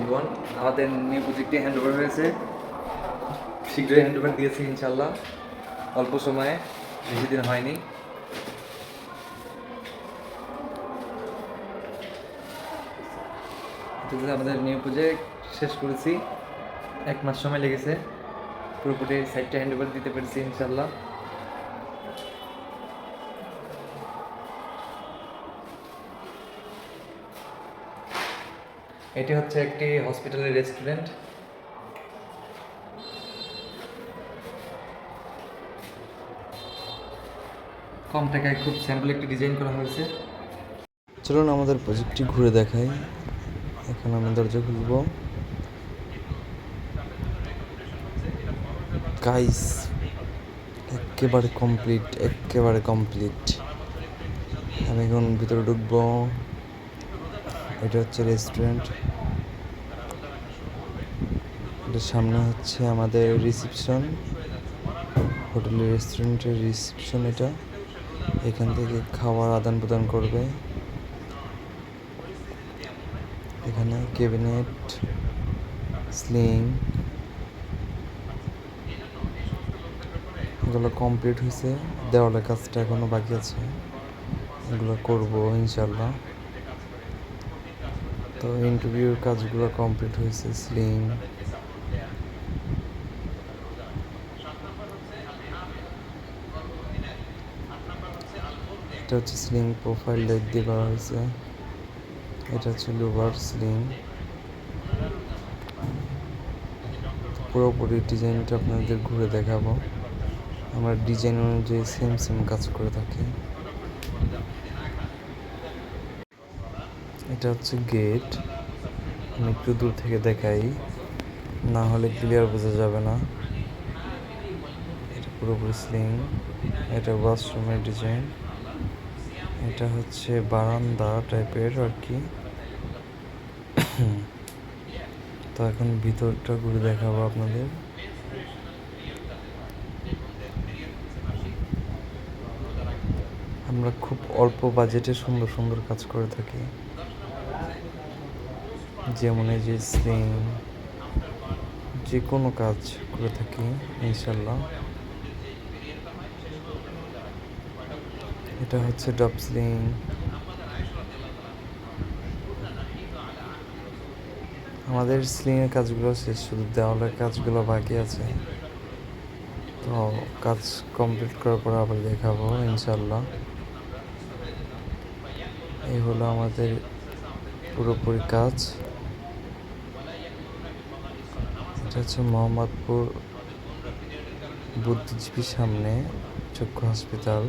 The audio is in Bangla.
বন্ধুগণ, আমাদের নিউ প্রজেক্টটি হ্যান্ড ওভার হয়েছে। শীঘ্রই হ্যান্ড ওভার দিয়েছি ইনশাল্লাহ, অল্প সময়ে, বেশি দিন হয়নি। আমাদের নিউ প্রজেক্ট শেষ করেছি, 1 মাস সময় লেগেছে। পুরোপুরি সাইটটা হ্যান্ড ওভার দিতে পেরেছি ইনশাল্লাহ। এটি হচ্ছে একটি হসপিটালের রেস্টুরেন্ট। কম টাকায় খুব স্যাম্পল একটি ডিজাইন করা হয়েছে। চলুন আমাদের প্রজেক্টটি ঘুরে দেখাই। এখন আমি দরজা খুলব। গাইস, একেবারে কমপ্লিট। আমি এখন ভিতরে ঢুকবো। এটা হচ্ছে রেস্টুরেন্ট, এটার সামনে হচ্ছে আমাদের রিসেপশন, হোটেলের রেস্টুরেন্টের রিসেপশন। এটা এখান থেকে খাবার আদান প্রদান করবে। এখানে ক্যাবিনেট, স্লিং এগুলো কমপ্লিট হয়েছে, দেওয়ালের কাজটা এখনো বাকি আছে, এগুলো করবো ইনশাল্লাহ। তো ইন্টারভিউর কাজগুলো কমপ্লিট হয়েছে। স্লিং, এটা হচ্ছে স্লিং প্রোফাইল লাইট দিয়ে করা হয়েছে। এটা হচ্ছে লোভার স্লিং। পুরোপুরি ডিজাইনটা আপনাদের ঘুরে দেখাবো। আমরা ডিজাইন অনুযায়ী সেম কাজ করে থাকি। এটা হচ্ছে গেট, আমি একটু দূর থেকে দেখাই, না হলে ক্লিয়ার বোঝা যাবে না। এটা পুরোপুরি স্লিং। এটা ওয়াশরুমের ডিজাইন। এটা হচ্ছে বারান্দা টাইপের আর কি। তো এখন ভিতরটা ঘুরে দেখাবো আপনাদের। আমরা খুব অল্প বাজেটে সুন্দর কাজ করে থাকি, যেমন এই যে স্লিং, যে কোনো কাজ করে থাকি ইনশাল্লাহ। এটা হচ্ছে ডপ স্লিং। আমাদের স্লিংয়ের কাজগুলো শেষ, শুধু দেওয়ালের কাজগুলো বাকি আছে। তো কাজ কমপ্লিট করার পর আবার দেখাবো ইনশাল্লাহ। এই হলো আমাদের পুরোপুরি কাজ। এটা হচ্ছে মোহাম্মদপুর বুদ্ধিজীবীর সামনে চক্ষু হসপিটাল।